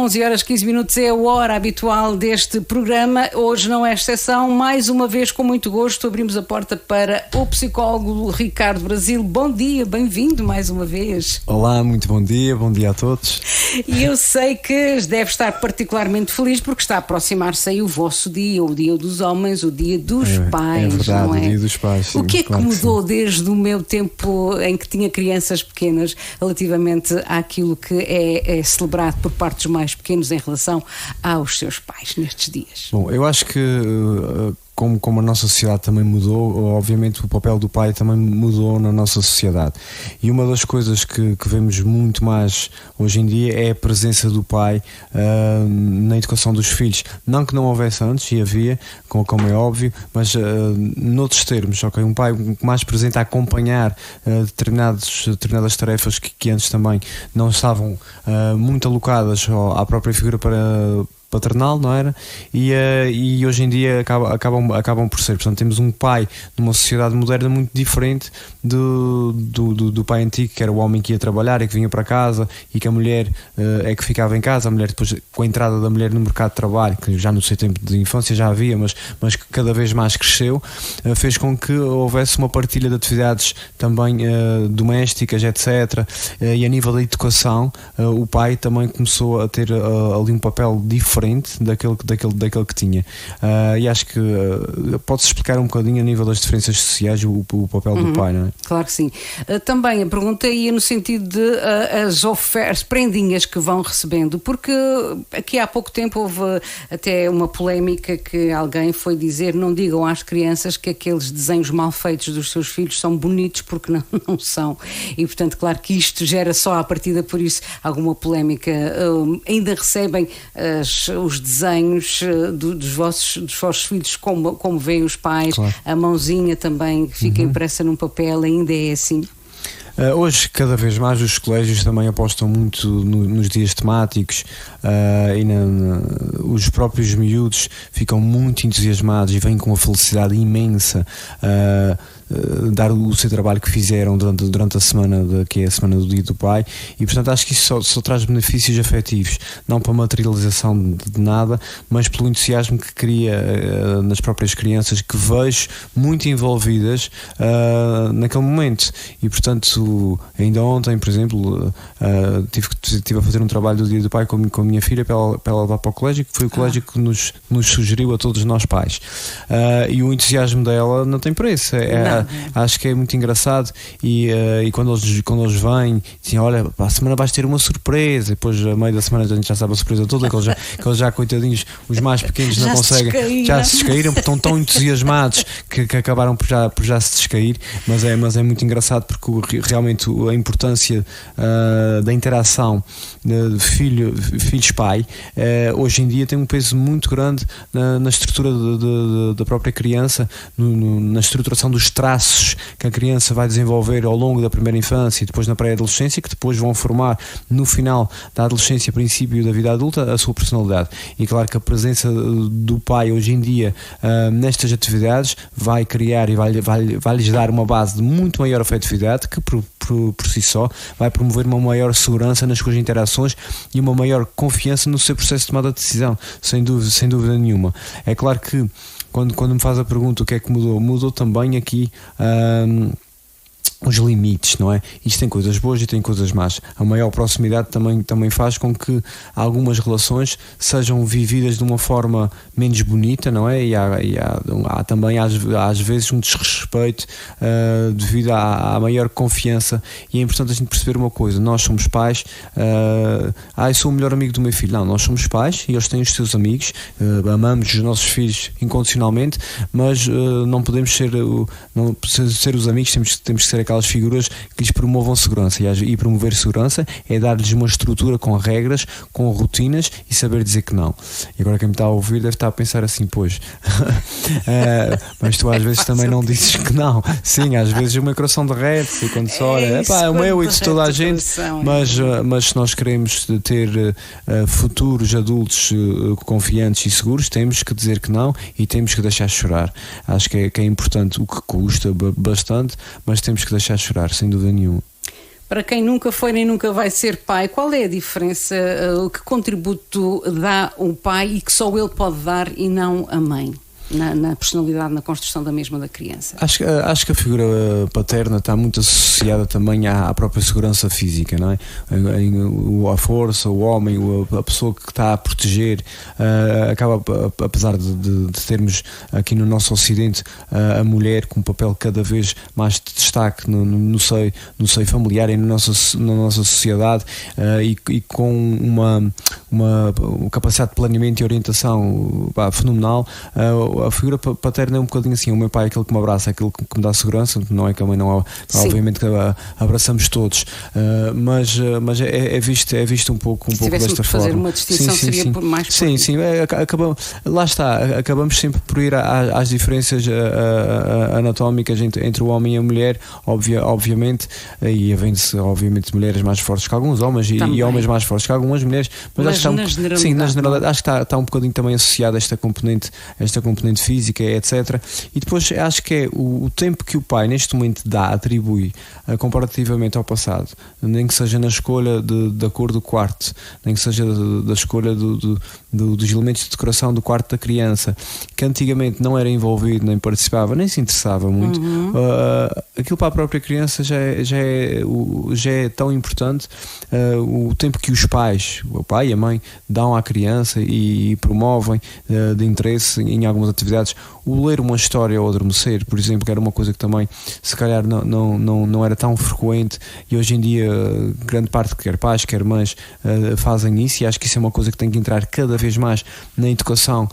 11h15 é a hora habitual deste programa. Hoje não é exceção. Mais uma vez, com muito gosto, abrimos a porta para o psicólogo Ricardo Brasil. Bom dia, bem-vindo mais uma vez. Olá, muito bom dia a todos. E eu sei que deve estar particularmente feliz porque está a aproximar-se aí o vosso dia, o dia dos homens, o dia dos pais. É verdade, não é? O dia dos pais. Sim, o que é que claro mudou desde o meu tempo em que tinha crianças pequenas relativamente àquilo que é celebrado por parte dos mais pequenos em relação aos seus pais nestes dias? Bom, eu acho que como a nossa sociedade também mudou, obviamente o papel do pai também mudou na nossa sociedade. E uma das coisas que vemos muito mais hoje em dia é a presença do pai na educação dos filhos. Não que não houvesse antes, e havia, como é óbvio, mas noutros termos, ok? Um pai mais presente a acompanhar determinadas tarefas que antes também não estavam muito alocadas à própria figura paternal, não era? E hoje em dia acabam por ser. Portanto, temos um pai numa sociedade moderna muito diferente do pai antigo, que era o homem que ia trabalhar e que vinha para casa, e que a mulher é que ficava em casa. A mulher, depois, com a entrada da mulher no mercado de trabalho, que já no seu tempo de infância já havia, mas que cada vez mais cresceu, fez com que houvesse uma partilha de atividades também domésticas, etc. E a nível da educação, o pai também começou a ter ali um papel diferente daquele que tinha. E acho que pode-se explicar um bocadinho a nível das diferenças sociais o papel do pai, não é? Claro que sim. Também a pergunta ia no sentido de as ofertas, prendinhas que vão recebendo, porque aqui há pouco tempo houve até uma polémica que alguém foi dizer: não digam às crianças que aqueles desenhos mal feitos dos seus filhos são bonitos, porque não são. E portanto, claro que isto gera só à partida por isso alguma polémica. Ainda recebem os desenhos dos vossos filhos, como veem os pais, claro. A mãozinha também que fica impressa num papel, ainda é assim? Hoje, cada vez mais, os colégios também apostam muito nos dias temáticos, e os próprios miúdos ficam muito entusiasmados e vêm com uma felicidade imensa dar o seu trabalho que fizeram durante a semana, que é a semana do Dia do Pai, e portanto acho que isso só traz benefícios afetivos, não para a materialização de nada, mas pelo entusiasmo que cria nas próprias crianças, que vejo muito envolvidas naquele momento. E portanto, ainda ontem, por exemplo, tive a fazer um trabalho do Dia do Pai com a minha filha para ela levar para o colégio, que foi o colégio que nos sugeriu a todos nós pais, e o entusiasmo dela não tem preço. Acho que é muito engraçado, e quando eles vêm, dizem: olha, para a semana vais ter uma surpresa, e depois a meio da semana a gente já sabe a surpresa toda, que eles já coitadinhos, os mais pequenos não conseguem, já se descaíram, porque estão tão entusiasmados que acabaram por já se descair, mas é muito engraçado, porque realmente a importância da interação de filhos-pai hoje em dia tem um peso muito grande na estrutura da própria criança, na estruturação dos traços que a criança vai desenvolver ao longo da primeira infância e depois na pré-adolescência, que depois vão formar no final da adolescência, princípio da vida adulta, a sua personalidade. E claro que a presença do pai hoje em dia nestas atividades vai criar e vai-lhes dar uma base de muito maior afetividade, que por si só vai promover uma maior segurança nas suas interações e uma maior confiança no seu processo de tomada de decisão, sem dúvida nenhuma. É claro que quando me faz a pergunta o que é que mudou também aqui os limites, não é? Isto tem coisas boas e tem coisas más. A maior proximidade também faz com que algumas relações sejam vividas de uma forma menos bonita, não é? E há também às vezes um desrespeito devido à maior confiança, e é importante a gente perceber uma coisa: nós somos pais, eu sou o melhor amigo do meu filho. Não, nós somos pais e eles têm os seus amigos, amamos os nossos filhos incondicionalmente, mas não podemos ser os amigos, temos que ser aquelas figuras que lhes promovam segurança, e promover segurança é dar-lhes uma estrutura com regras, com rotinas, e saber dizer que não. E agora quem me está a ouvir deve estar a pensar assim: pois mas tu às vezes também não dizes que não. Sim, às vezes o meu coração derrete e quando se olha, o meu e de toda a gente, mas se nós queremos ter futuros adultos confiantes e seguros, temos que dizer que não e temos que deixar chorar. Acho que é importante, o que custa bastante, mas temos que deixar chorar, sem dúvida nenhuma. Para quem nunca foi nem nunca vai ser pai, qual é a diferença, que contributo dá o pai e que só ele pode dar e não a mãe? Na personalidade, na construção da mesma da criança. Acho que a figura paterna está muito associada também à própria segurança física, não é? A força, o homem, a pessoa que está a proteger, acaba, apesar de termos aqui no nosso Ocidente a mulher com um papel cada vez mais de destaque no seio familiar e na nossa sociedade, e com uma capacidade de planeamento e orientação fenomenal. A figura paterna é um bocadinho assim: o meu pai é aquele que me abraça, é aquele que me dá segurança, não é que a mãe não, obviamente que abraçamos todos, mas é visto um pouco desta forma. Se fazer uma distinção, seria mais sim, lá está, acabamos sempre por ir às diferenças anatómicas entre o homem e a mulher, obviamente, e havendo-se obviamente mulheres mais fortes que alguns homens e homens mais fortes que algumas mulheres, mas acho que na generalidade acho que está um bocadinho também associada a esta componente física, etc. E depois acho que é o tempo que o pai neste momento atribui comparativamente ao passado, nem que seja na escolha da cor do quarto, nem que seja da escolha dos elementos de decoração do quarto da criança, que antigamente não era envolvido, nem participava, nem se interessava muito. Aquilo para a própria criança já é tão importante. O tempo que os pais, o pai e a mãe, dão à criança e promovem de interesse em algumas atividades. O ler uma história ou adormecer, por exemplo, que era uma coisa que também se calhar não era tão frequente, e hoje em dia grande parte, quer pais, quer mães, fazem isso, e acho que isso é uma coisa que tem que entrar cada vez mais na educação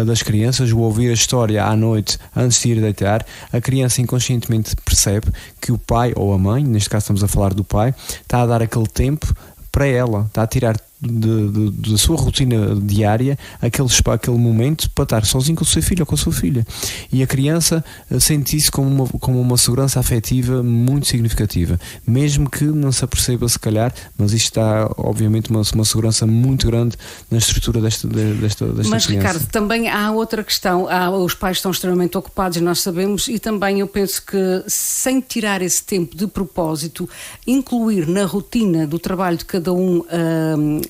das crianças. O ouvir a história à noite antes de ir deitar, a criança inconscientemente percebe que o pai ou a mãe, neste caso estamos a falar do pai, está a dar aquele tempo para ela, está a tirar da sua rotina diária aquele momento para estar sozinho com o seu filho ou com a sua filha, e a criança sente isso como uma segurança afetiva muito significativa, mesmo que não se aperceba se calhar, mas isto está obviamente uma segurança muito grande na estrutura desta mas, criança. Mas Ricardo, também há outra questão, os pais estão extremamente ocupados, nós sabemos, e também eu penso que sem tirar esse tempo de propósito, incluir na rotina do trabalho de cada um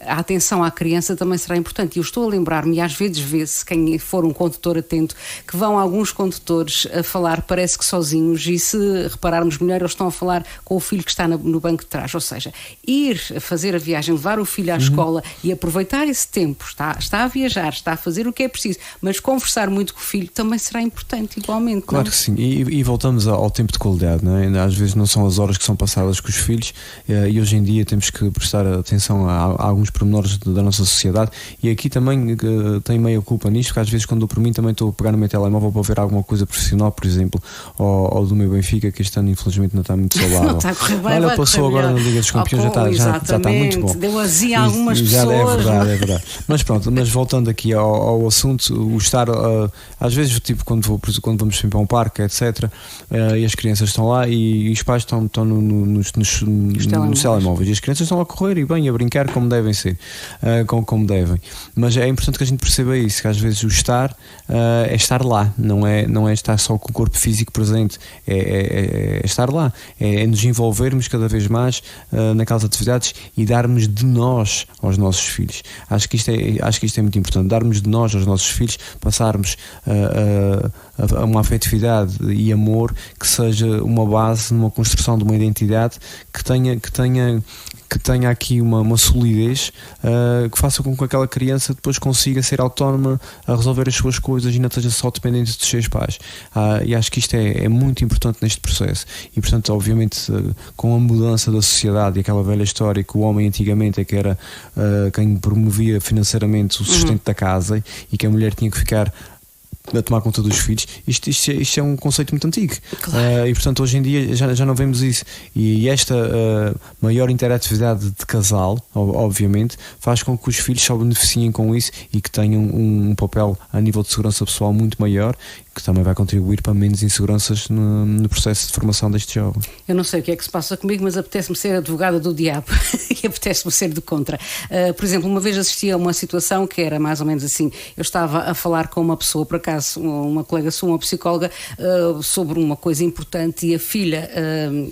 a atenção à criança também será importante. E eu estou a lembrar-me, e às vezes vê-se, quem for um condutor atento, que vão alguns condutores a falar, parece que sozinhos, e se repararmos melhor, eles estão a falar com o filho que está no banco de trás. Ou seja, ir a fazer a viagem, levar o filho à escola e aproveitar esse tempo, está a viajar, está a fazer o que é preciso, mas conversar muito com o filho também será importante igualmente. Claro que sim, e voltamos ao tempo de qualidade, não é? Às vezes não são as horas que são passadas com os filhos, e hoje em dia temos que prestar atenção a alguns pormenores da nossa sociedade, e aqui também tenho meio culpa nisto, porque às vezes quando eu por mim também estou a pegar no meu telemóvel para ver alguma coisa profissional, por exemplo, ou do meu Benfica, que este ano infelizmente não está muito saudável. Não está a correr bem. Olha, passou agora na Liga dos Campeões, já está muito bom. Deu azia a algumas pessoas. É verdade. Mas pronto, voltando aqui ao assunto, o estar, às vezes, tipo, quando vamos sempre a um parque, etc., e as crianças estão lá e os pais estão nos telemóveis, e as crianças estão a correr e bem, a brincar como devem ser, como devem. Mas é importante que a gente perceba isso, que às vezes o estar é estar lá, não é estar só com o corpo físico presente, é estar lá, é nos envolvermos cada vez mais naquelas atividades e darmos de nós aos nossos filhos. Acho que isto é muito importante, darmos de nós aos nossos filhos, passarmos a uma afetividade e amor que seja uma base numa construção de uma identidade que tenha aqui uma solidez, que faça com que aquela criança depois consiga ser autónoma a resolver as suas coisas e não esteja só dependente dos seus pais. E acho que isto é muito importante neste processo. E portanto, obviamente, com a mudança da sociedade e aquela velha história que o homem antigamente é que era quem promovia financeiramente o sustento da casa, e que a mulher tinha que ficar a tomar conta dos filhos, isto é um conceito muito antigo. Claro. E portanto hoje em dia já não vemos isso, e esta maior interatividade de casal, obviamente, faz com que os filhos só beneficiem com isso e que tenham um papel a nível de segurança pessoal muito maior, que também vai contribuir para menos inseguranças no processo de formação deste jovem. Eu não sei o que é que se passa comigo, mas apetece-me ser advogada do diabo e apetece-me ser do contra. Por exemplo, uma vez assisti a uma situação que era mais ou menos assim: eu estava a falar com uma pessoa, por acaso caso uma colega sua, uma psicóloga, sobre uma coisa importante, e a filha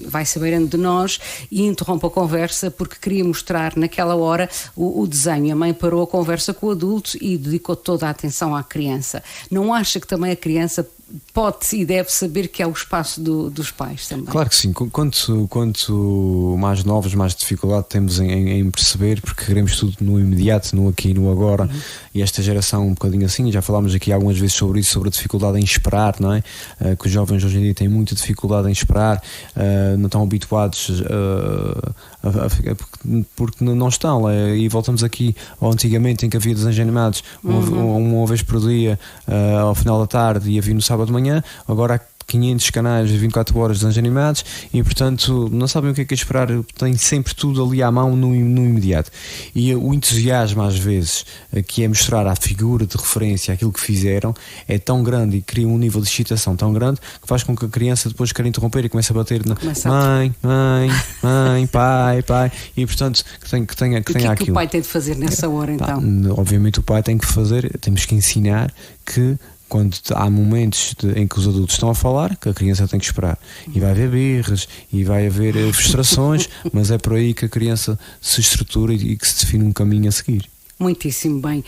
vai sabendo de nós e interrompe a conversa porque queria mostrar naquela hora o desenho. A mãe parou a conversa com o adulto e dedicou toda a atenção à criança. Não acha que também a criança pode e deve saber que é o espaço dos pais também? Claro que sim. Quanto mais novos, mais dificuldade temos em perceber, porque queremos tudo no imediato, no aqui e no agora. E esta geração um bocadinho assim, já falámos aqui algumas vezes sobre isso, sobre a dificuldade em esperar, não é? Que os jovens hoje em dia têm muita dificuldade em esperar, não estão habituados porque não estão. E voltamos aqui ao antigamente, em que havia desenhos animados uma vez por dia, ao final da tarde, e havia no sábado de manhã. Agora há 500 canais de 24 horas de desenhos animados e, portanto, não sabem o que é esperar, têm sempre tudo ali à mão no imediato. E o entusiasmo, às vezes, que é mostrar à figura de referência aquilo que fizeram, é tão grande e cria um nível de excitação tão grande que faz com que a criança depois queira interromper e comece a bater na mãe, pai, e, portanto, que tenha aquilo. O que é que o pai tem de fazer nessa hora, então? Obviamente o pai tem que fazer, temos que ensinar que quando há momentos em que os adultos estão a falar, que a criança tem que esperar. E vai haver birras, e vai haver frustrações, mas é por aí que a criança se estrutura e que se define um caminho a seguir. Muitíssimo bem.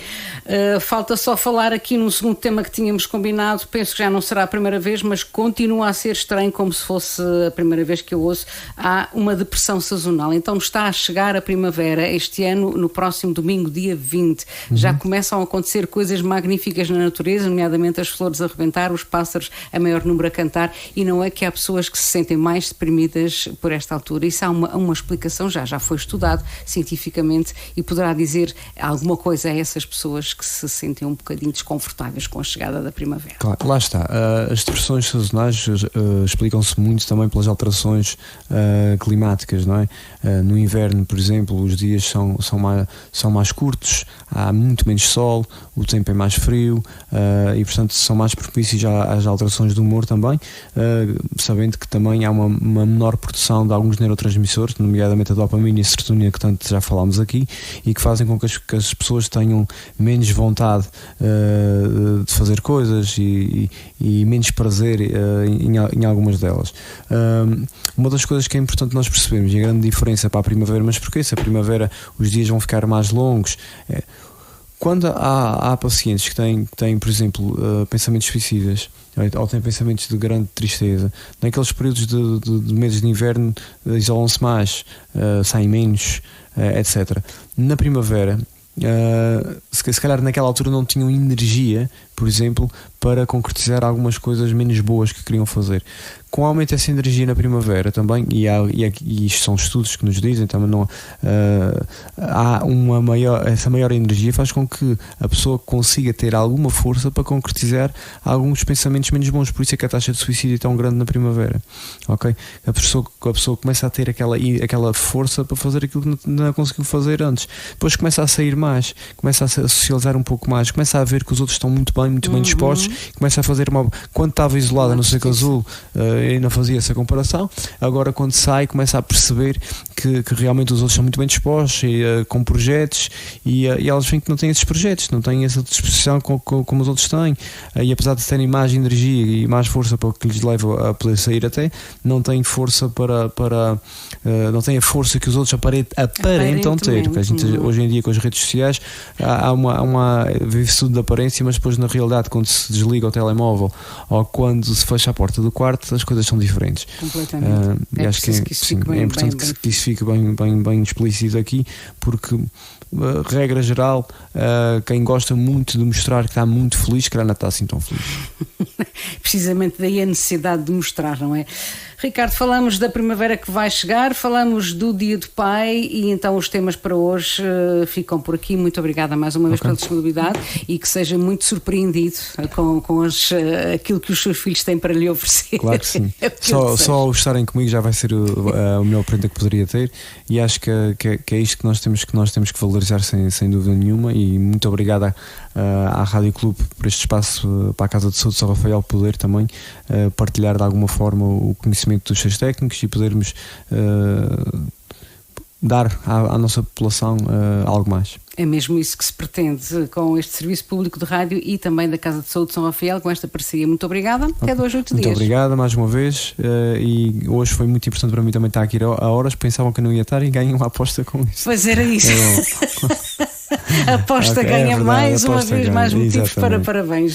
Falta só falar aqui num segundo tema que tínhamos combinado. Penso que já não será a primeira vez, mas continua a ser estranho, como se fosse a primeira vez que eu ouço. Há uma depressão sazonal. Então está a chegar a primavera este ano, no próximo domingo, dia 20. Já começam a acontecer coisas magníficas na natureza, nomeadamente as flores a rebentar, os pássaros a maior número a cantar, e não é que há pessoas que se sentem mais deprimidas por esta altura. Isso há uma explicação, já foi estudado cientificamente, e poderá dizer alguma coisa a essas pessoas que se sentem um bocadinho desconfortáveis com a chegada da primavera. Claro, lá está. As depressões sazonais explicam-se muito também pelas alterações climáticas, não é? No inverno, por exemplo, os dias são mais curtos, há muito menos sol, o tempo é mais frio, e, portanto, são mais propícios às alterações do humor também, sabendo que também há uma menor produção de alguns neurotransmissores, nomeadamente a dopamina e a serotonina, que tanto já falámos aqui, e que fazem com que as pessoas tenham menos vontade de fazer coisas e menos prazer em algumas delas. Uma das coisas que é importante nós percebermos, e a grande diferença para a primavera, mas porquê? Se a primavera os dias vão ficar mais longos, quando há pacientes que têm, por exemplo, pensamentos suicidas, ou têm pensamentos de grande tristeza, naqueles períodos de meses de inverno isolam-se mais, saem menos, etc. Na primavera, se calhar naquela altura não tinham energia, por exemplo, para concretizar algumas coisas menos boas que queriam fazer. Com o aumento dessa energia na primavera também, e isto são estudos que nos dizem, também não, há essa maior energia faz com que a pessoa consiga ter alguma força para concretizar alguns pensamentos menos bons. Por isso é que a taxa de suicídio é tão grande na primavera. Okay? A pessoa começa a ter aquela força para fazer aquilo que não conseguiu fazer antes. Depois começa a sair mais, começa a socializar um pouco mais, começa a ver que os outros estão muito bem dispostos, começa a fazer quando estava isolada no Seco Azul, e não fazia essa comparação. Agora, quando sai, começa a perceber que realmente os outros são muito bem dispostos com projetos, e elas veem que não têm esses projetos, não têm essa disposição como os outros têm, e apesar de terem mais energia e mais força para o que lhes leva a poder sair, até não têm força não têm a força que os outros aparentam ter. Porque a gente, hoje em dia, com as redes sociais, vive-se tudo de aparência, mas depois, na realidade, quando se desliga o telemóvel ou quando se fecha a porta do quarto, as coisas são diferentes. Completamente. E acho que é importante que isso fique bem explícito aqui, porque, regra geral, quem gosta muito de mostrar que está muito feliz, que não está assim tão feliz. Precisamente daí a necessidade de mostrar, não é? Ricardo, falamos da primavera que vai chegar, falamos do Dia do Pai, e então os temas para hoje ficam por aqui. Muito obrigada mais uma vez pela disponibilidade, e que seja muito surpreendido com aquilo que os seus filhos têm para lhe oferecer. Claro que sim. Só o estarem comigo já vai ser o melhor prenda que poderia ter, e acho que é isto que nós temos que valorizar sem dúvida nenhuma. E muito obrigado à Rádio Clube por este espaço, para a Casa de Saúde de São Rafael, poder também partilhar de alguma forma o conhecimento dos seus técnicos e podermos dar à nossa população algo mais. É mesmo isso que se pretende com este Serviço Público de Rádio e também da Casa de Saúde São Rafael, com esta parceria. Muito obrigada. Até 2 a 8 dias. Muito obrigada mais uma vez. E hoje foi muito importante para mim também estar aqui a horas. Pensavam que eu não ia estar e ganhei uma aposta com isso. Pois era isso. A aposta ganha mais uma vez, mais motivos para parabéns.